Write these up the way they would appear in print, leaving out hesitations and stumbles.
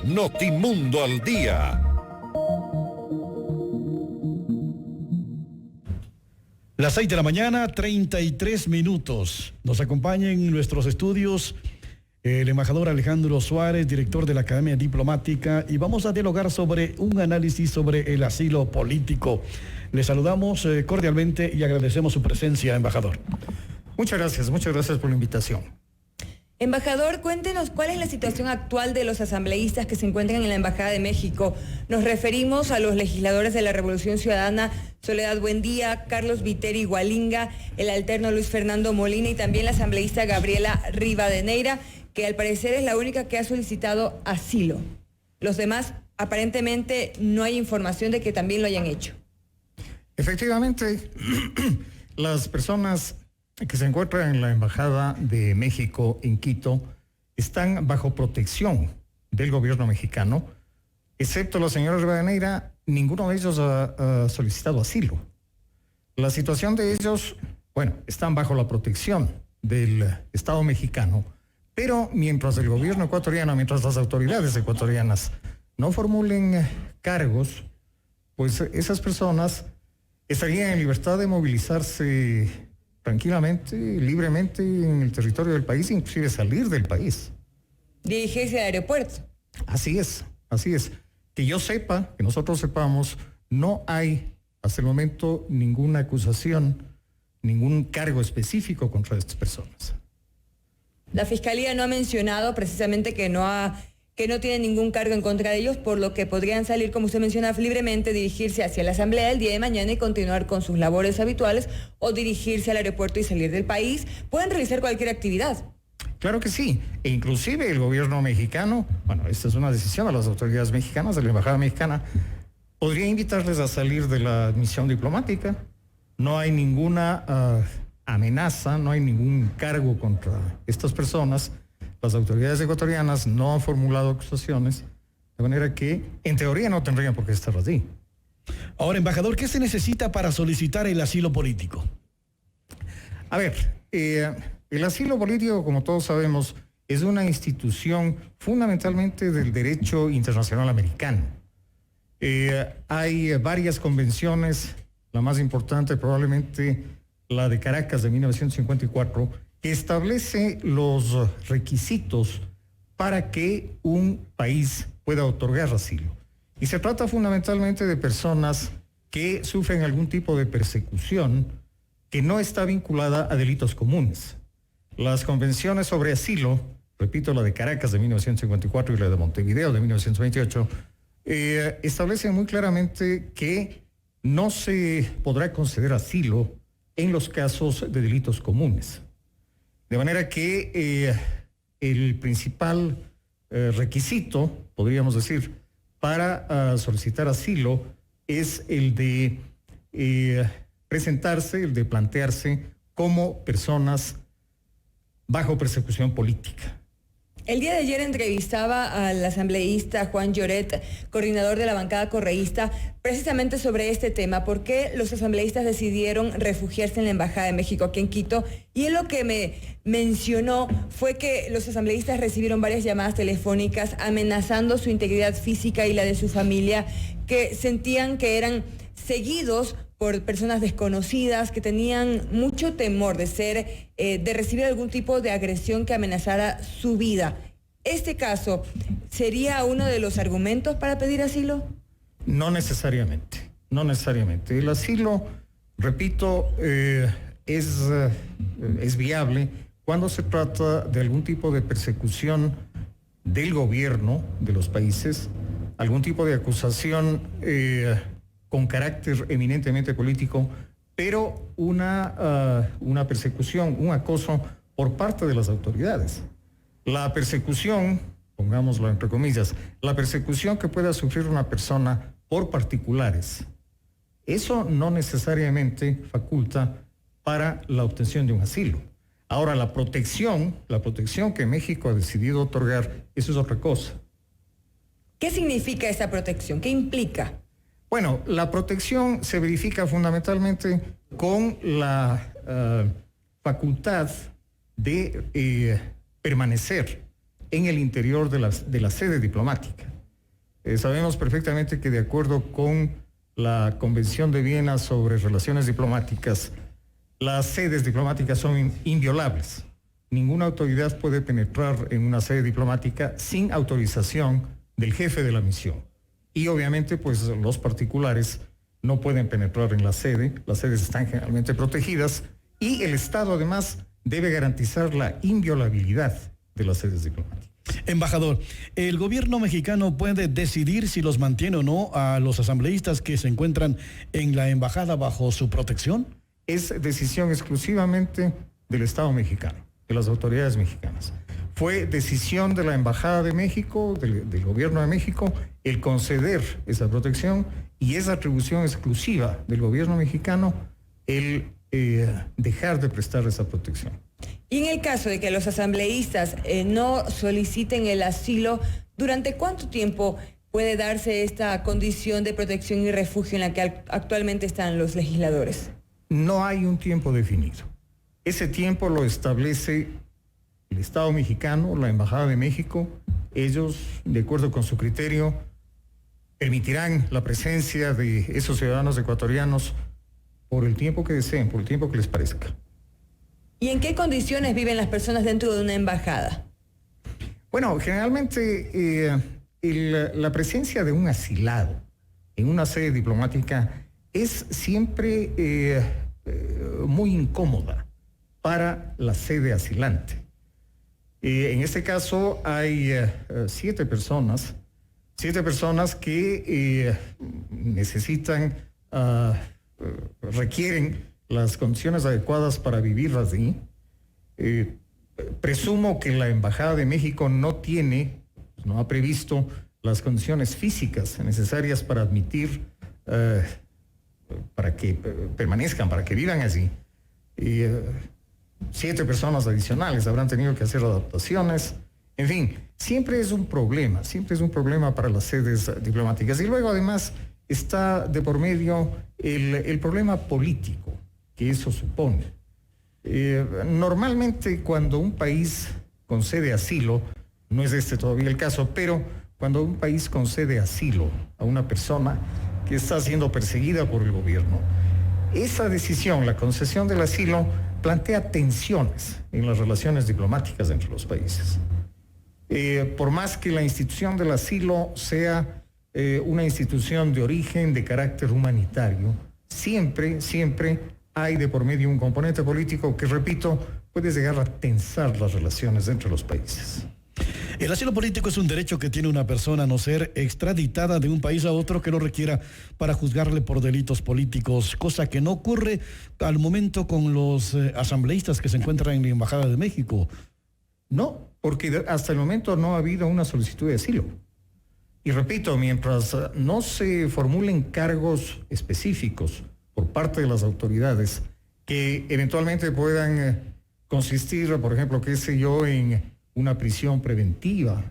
Notimundo al Día. Las 6 de la mañana, 33 minutos. Nos acompaña en nuestros estudios el embajador Alejandro Suárez, director de la Academia Diplomática, y vamos a dialogar sobre un análisis sobre el asilo político. Le saludamos cordialmente y agradecemos su presencia, embajador. Muchas gracias por la invitación. Embajador, cuéntenos cuál es la situación actual de los asambleístas que se encuentran en la Embajada de México. Nos referimos a los legisladores de la Revolución Ciudadana, Soledad Buendía, Carlos Viteri Gualinga, el alterno Luis Fernando Molina y también la asambleísta Gabriela Rivadeneira, que al parecer es la única que ha solicitado asilo. Los demás, aparentemente, no hay información de que también lo hayan hecho. Efectivamente, las personas que se encuentran en la Embajada de México en Quito están bajo protección del gobierno mexicano, excepto la señora Rivadeneira. Ninguno de ellos ha solicitado asilo. La situación de ellos, están bajo la protección del Estado mexicano, pero mientras el gobierno ecuatoriano, mientras las autoridades ecuatorianas no formulen cargos, pues esas personas estarían en libertad de movilizarse tranquilamente, libremente en el territorio del país, inclusive salir del país. Dirigirse al aeropuerto. Así es. Que yo sepa, que nosotros sepamos, no hay hasta el momento ninguna acusación, ningún cargo específico contra estas personas. La Fiscalía no ha mencionado precisamente que no tiene ningún cargo en contra de ellos, por lo que podrían salir, como usted menciona, libremente, dirigirse hacia la Asamblea el día de mañana y continuar con sus labores habituales, o dirigirse al aeropuerto y salir del país. Pueden realizar cualquier actividad. Claro que sí, e inclusive el gobierno mexicano, esta es una decisión de las autoridades mexicanas, de la Embajada Mexicana, podría invitarles a salir de la misión diplomática. No hay ninguna amenaza, no hay ningún cargo contra estas personas. Las autoridades ecuatorianas no han formulado acusaciones, de manera que, en teoría, no tendrían por qué estar allí. Ahora, embajador, ¿qué se necesita para solicitar el asilo político? A ver, el asilo político, como todos sabemos, es una institución fundamentalmente del derecho internacional americano. Hay varias convenciones, la más importante probablemente la de Caracas de 1954, que establece los requisitos para que un país pueda otorgar asilo. Y se trata fundamentalmente de personas que sufren algún tipo de persecución que no está vinculada a delitos comunes. Las convenciones sobre asilo, repito, la de Caracas de 1954 y la de Montevideo de 1928, establecen muy claramente que no se podrá conceder asilo en los casos de delitos comunes. De manera que el principal requisito, podríamos decir, para solicitar asilo es el de presentarse, el de plantearse como personas bajo persecución política. El día de ayer entrevistaba al asambleísta Juan Lloret, coordinador de la bancada correísta, precisamente sobre este tema, por qué los asambleístas decidieron refugiarse en la Embajada de México aquí en Quito. Y él lo que me mencionó fue que los asambleístas recibieron varias llamadas telefónicas amenazando su integridad física y la de su familia, que sentían que eran seguidos por personas desconocidas, que tenían mucho temor de recibir algún tipo de agresión que amenazara su vida. ¿Este caso sería uno de los argumentos para pedir asilo? No necesariamente. El asilo, repito, es viable cuando se trata de algún tipo de persecución del gobierno de los países, algún tipo de acusación con carácter eminentemente político, pero una persecución, un acoso por parte de las autoridades. La persecución, pongámoslo entre comillas, la persecución que pueda sufrir una persona por particulares, eso no necesariamente faculta para la obtención de un asilo. Ahora, la protección que México ha decidido otorgar, eso es otra cosa. ¿Qué significa esa protección? ¿Qué implica? Bueno, la protección se verifica fundamentalmente con la facultad de permanecer en el interior de la sede diplomática. Sabemos perfectamente que de acuerdo con la Convención de Viena sobre Relaciones Diplomáticas, las sedes diplomáticas son inviolables. Ninguna autoridad puede penetrar en una sede diplomática sin autorización del jefe de la misión. Y obviamente, pues los particulares no pueden penetrar en la sede. Las sedes están generalmente protegidas y el Estado además debe garantizar la inviolabilidad de las sedes diplomáticas. Embajador, ¿el gobierno mexicano puede decidir si los mantiene o no a los asambleístas que se encuentran en la embajada bajo su protección? Es decisión exclusivamente del Estado mexicano, de las autoridades mexicanas. Fue decisión de la Embajada de México, del Gobierno de México, el conceder esa protección, y es atribución exclusiva del Gobierno mexicano el dejar de prestar esa protección. Y en el caso de que los asambleístas no soliciten el asilo, ¿durante cuánto tiempo puede darse esta condición de protección y refugio en la que actualmente están los legisladores? No hay un tiempo definido. Ese tiempo lo establece el Estado mexicano, la Embajada de México. Ellos, de acuerdo con su criterio, permitirán la presencia de esos ciudadanos ecuatorianos por el tiempo que deseen, por el tiempo que les parezca. ¿Y en qué condiciones viven las personas dentro de una embajada? Bueno, generalmente la presencia de un asilado en una sede diplomática es siempre muy incómoda para la sede asilante. En este caso hay 7 personas que necesitan, requieren las condiciones adecuadas para vivir allí. Presumo que la Embajada de México no ha previsto las condiciones físicas necesarias para admitir, para que permanezcan, para que vivan allí. 7 personas adicionales habrán tenido que hacer adaptaciones. En fin, siempre es un problema para las sedes diplomáticas. Y luego además está de por medio el problema político que eso supone. Normalmente cuando un país concede asilo, no es este todavía el caso, pero cuando un país concede asilo a una persona que está siendo perseguida por el gobierno, esa decisión, la concesión del asilo, plantea tensiones en las relaciones diplomáticas entre los países. Por más que la institución del asilo sea una institución de origen, de carácter humanitario, siempre hay de por medio un componente político que, repito, puede llegar a tensar las relaciones entre los países. El asilo político es un derecho que tiene una persona a no ser extraditada de un país a otro que lo requiera para juzgarle por delitos políticos, cosa que no ocurre al momento con los asambleístas que se encuentran en la Embajada de México. No, porque hasta el momento no ha habido una solicitud de asilo. Y repito, mientras no se formulen cargos específicos por parte de las autoridades que eventualmente puedan consistir, por ejemplo, qué sé yo, en una prisión preventiva.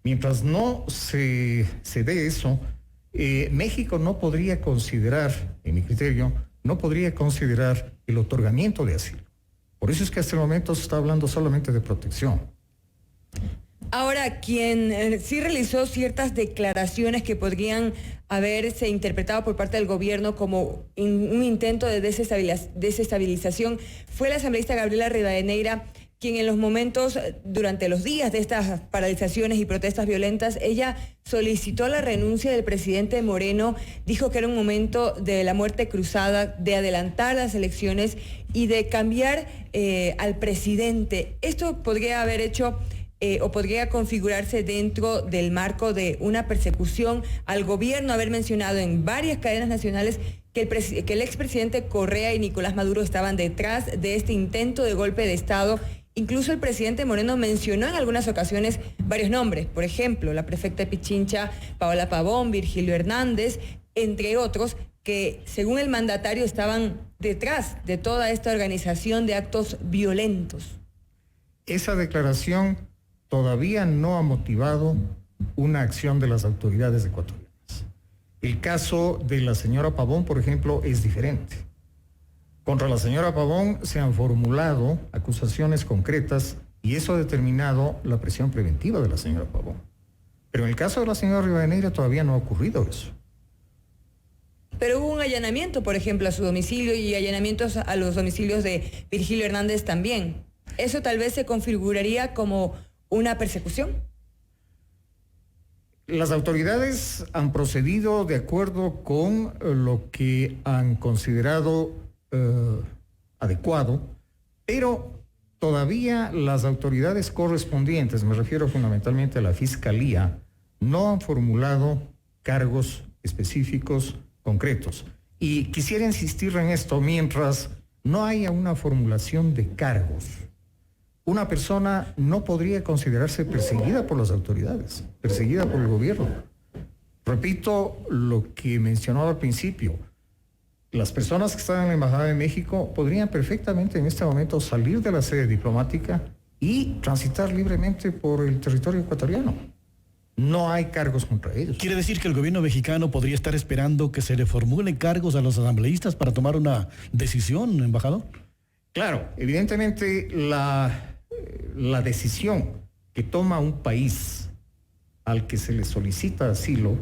Mientras no se dé eso, México no podría considerar, en mi criterio, no podría considerar el otorgamiento de asilo. Por eso es que hasta el momento se está hablando solamente de protección. Ahora, quien sí realizó ciertas declaraciones que podrían haberse interpretado por parte del gobierno como un intento de desestabilización fue la asambleísta Gabriela Rivadeneira, quien en los momentos, durante los días de estas paralizaciones y protestas violentas, ella solicitó la renuncia del presidente Moreno, dijo que era un momento de la muerte cruzada, de adelantar las elecciones y de cambiar al presidente. Esto podría haber hecho o podría configurarse dentro del marco de una persecución al gobierno, haber mencionado en varias cadenas nacionales que el expresidente Correa y Nicolás Maduro estaban detrás de este intento de golpe de Estado. Incluso el presidente Moreno mencionó en algunas ocasiones varios nombres, por ejemplo, la prefecta de Pichincha, Paola Pavón, Virgilio Hernández, entre otros, que según el mandatario estaban detrás de toda esta organización de actos violentos. Esa declaración todavía no ha motivado una acción de las autoridades ecuatorianas. El caso de la señora Pavón, por ejemplo, es diferente. Contra la señora Pavón se han formulado acusaciones concretas y eso ha determinado la prisión preventiva de la señora Pavón. Pero en el caso de la señora Rivadeneira todavía no ha ocurrido eso. Pero hubo un allanamiento, por ejemplo, a su domicilio y allanamientos a los domicilios de Virgilio Hernández también. ¿Eso tal vez se configuraría como una persecución? Las autoridades han procedido de acuerdo con lo que han considerado adecuado, pero todavía las autoridades correspondientes, me refiero fundamentalmente a la Fiscalía, no han formulado cargos específicos concretos. Y quisiera insistir en esto: mientras no haya una formulación de cargos, una persona no podría considerarse perseguida por las autoridades, perseguida por el gobierno. Repito lo que mencionaba al principio: las personas que están en la Embajada de México podrían perfectamente en este momento salir de la sede diplomática y transitar libremente por el territorio ecuatoriano. No hay cargos contra ellos. ¿Quiere decir que el gobierno mexicano podría estar esperando que se le formulen cargos a los asambleístas para tomar una decisión, embajador? Claro, evidentemente la decisión que toma un país al que se le solicita asilo,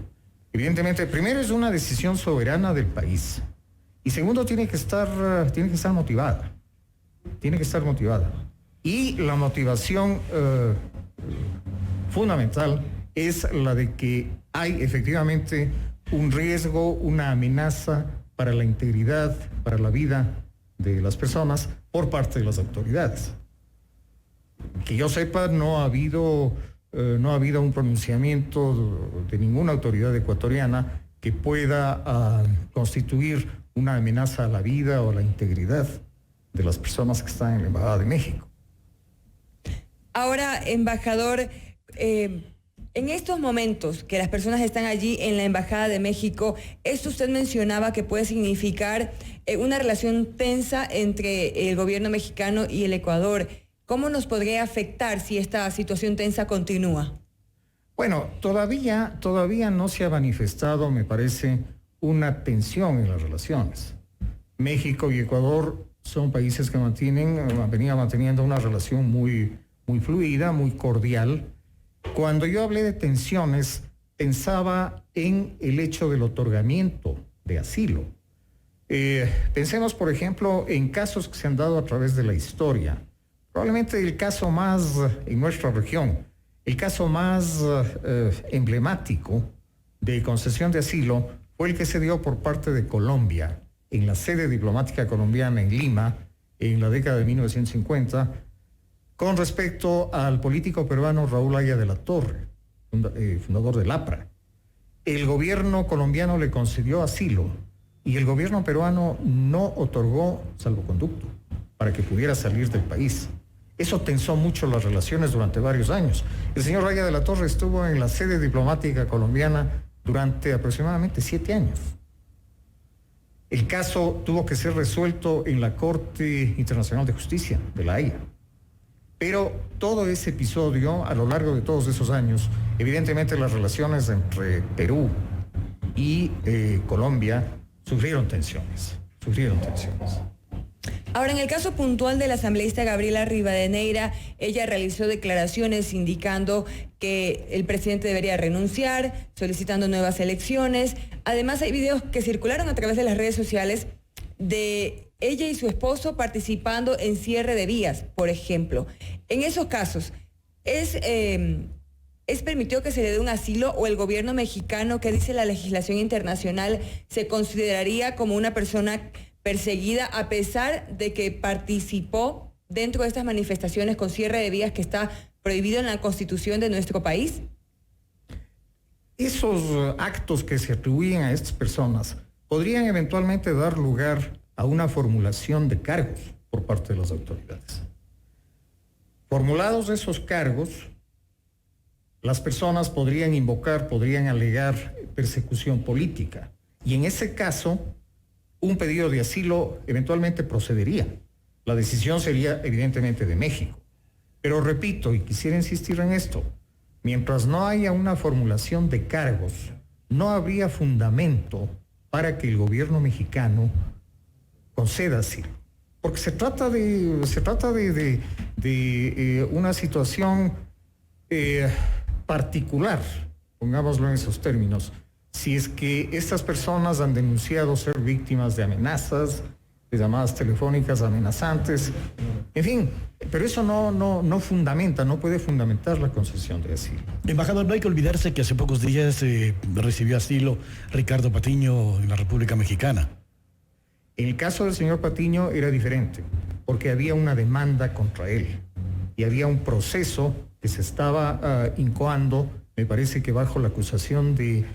evidentemente, primero es una decisión soberana del país. Y segundo, tiene que estar motivada. Tiene que estar motivada. Y la motivación fundamental es la de que hay efectivamente un riesgo, una amenaza para la integridad, para la vida de las personas por parte de las autoridades. Que yo sepa, no ha habido un pronunciamiento de ninguna autoridad ecuatoriana que pueda constituir una amenaza a la vida o a la integridad de las personas que están en la Embajada de México. Ahora, embajador, en estos momentos que las personas están allí en la Embajada de México, esto usted mencionaba que puede significar una relación tensa entre el gobierno mexicano y el Ecuador. ¿Cómo nos podría afectar si esta situación tensa continúa? Bueno, todavía no se ha manifestado, me parece, una tensión en las relaciones. México y Ecuador son países que venían manteniendo una relación muy, muy fluida, muy cordial. Cuando yo hablé de tensiones, pensaba en el hecho del otorgamiento de asilo. Pensemos, por ejemplo, en casos que se han dado a través de la historia. Probablemente el caso más en nuestra región, el caso más emblemático de concesión de asilo fue el que se dio por parte de Colombia en la sede diplomática colombiana en Lima en la década de 1950 con respecto al político peruano Raúl Aya de la Torre, fundador del APRA. El gobierno colombiano le concedió asilo y el gobierno peruano no otorgó salvoconducto para que pudiera salir del país. Eso tensó mucho las relaciones durante varios años. El señor Aya de la Torre estuvo en la sede diplomática colombiana durante aproximadamente 7 años. El caso tuvo que ser resuelto en la Corte Internacional de Justicia de La Haya. Pero todo ese episodio, a lo largo de todos esos años, evidentemente las relaciones entre Perú y Colombia sufrieron tensiones. Ahora, en el caso puntual de la asambleísta Gabriela Rivadeneira, ella realizó declaraciones indicando que el presidente debería renunciar, solicitando nuevas elecciones. Además, hay videos que circularon a través de las redes sociales de ella y su esposo participando en cierre de vías, por ejemplo. En esos casos, ¿es permitido que se le dé un asilo o el gobierno mexicano, que dice la legislación internacional, se consideraría como una persona perseguida a pesar de que participó dentro de estas manifestaciones con cierre de vías que está prohibido en la Constitución de nuestro país? Esos actos que se atribuyen a estas personas podrían eventualmente dar lugar a una formulación de cargos por parte de las autoridades. Formulados esos cargos, las personas podrían alegar persecución política y en ese caso un pedido de asilo eventualmente procedería. La decisión sería evidentemente de México. Pero repito, y quisiera insistir en esto, mientras no haya una formulación de cargos, no habría fundamento para que el gobierno mexicano conceda asilo. Porque se trata de una situación particular pongámoslo en esos términos, si es que estas personas han denunciado ser víctimas de amenazas, de llamadas telefónicas amenazantes, en fin, pero eso no fundamenta, no puede fundamentar la concesión de asilo. Embajador, no hay que olvidarse que hace pocos días recibió asilo Ricardo Patiño en la República Mexicana. En el caso del señor Patiño era diferente, porque había una demanda contra él y había un proceso que se estaba incoando, me parece que bajo la acusación de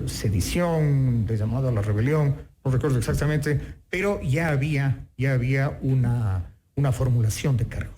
sedición, de llamado a la rebelión, no recuerdo exactamente, pero ya había una formulación de cargo.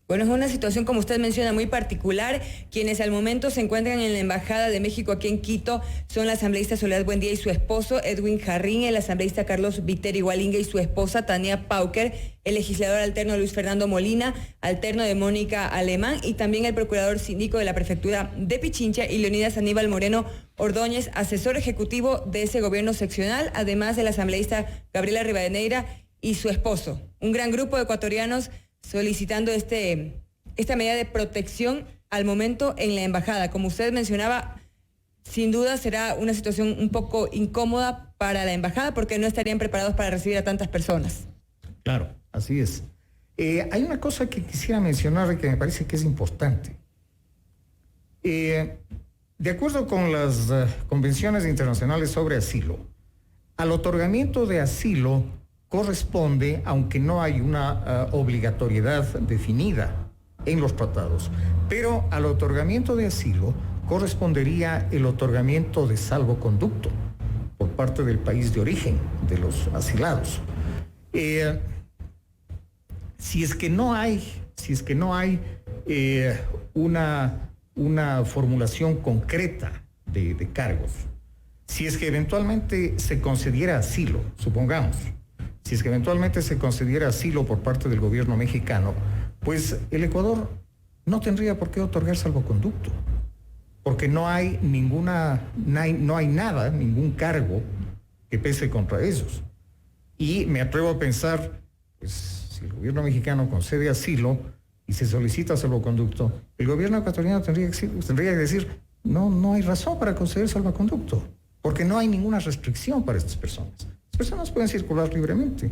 Bueno, es una situación, como usted menciona, muy particular. Quienes al momento se encuentran en la Embajada de México aquí en Quito son la asambleísta Soledad Buendía y su esposo, Edwin Jarrín, el asambleísta Carlos Viteri Gualinga y su esposa, Tania Pauker, el legislador alterno Luis Fernando Molina, alterno de Mónica Alemán, y también el procurador síndico de la prefectura de Pichincha y Leonidas Aníbal Moreno Ordóñez, asesor ejecutivo de ese gobierno seccional, además del asambleísta Gabriela Rivadeneira y su esposo. Un gran grupo de ecuatorianos solicitando esta medida de protección al momento en la embajada. Como usted mencionaba, sin duda será una situación un poco incómoda para la embajada porque no estarían preparados para recibir a tantas personas. Claro, así es. Hay una cosa que quisiera mencionar y que me parece que es importante. De acuerdo con las convenciones internacionales sobre asilo, al otorgamiento de asilo corresponde, aunque no hay una obligatoriedad definida en los tratados, pero al otorgamiento de asilo correspondería el otorgamiento de salvoconducto por parte del país de origen de los asilados. Si es que no hay una formulación concreta de cargos, si es que eventualmente se concediera asilo, supongamos, si es que eventualmente se concediera asilo por parte del gobierno mexicano, pues el Ecuador no tendría por qué otorgar salvoconducto, porque no hay nada, ningún cargo que pese contra ellos. Y me atrevo a pensar, pues si el gobierno mexicano concede asilo y se solicita salvoconducto, el gobierno ecuatoriano tendría que decir, no hay razón para conceder salvoconducto, porque no hay ninguna restricción para estas personas. Personas pueden circular libremente.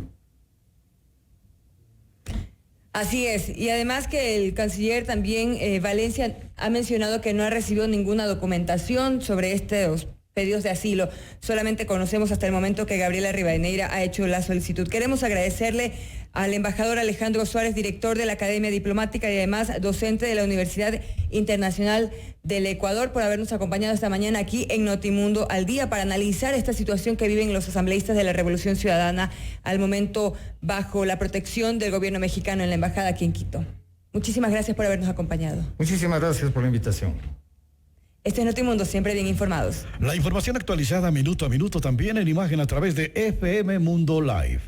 Así es, y además que el canciller también, Valencia, ha mencionado que no ha recibido ninguna documentación sobre estos pedidos de asilo. Solamente conocemos hasta el momento que Gabriela Rivadeneira ha hecho la solicitud. Queremos agradecerle al embajador Alejandro Suárez, director de la Academia Diplomática y además docente de la Universidad Internacional del Ecuador, por habernos acompañado esta mañana aquí en Notimundo al Día para analizar esta situación que viven los asambleístas de la Revolución Ciudadana al momento bajo la protección del gobierno mexicano en la embajada aquí en Quito. Muchísimas gracias por habernos acompañado. Muchísimas gracias por la invitación. Este es Notimundo, siempre bien informados. La información actualizada minuto a minuto también en imagen a través de FM Mundo Live.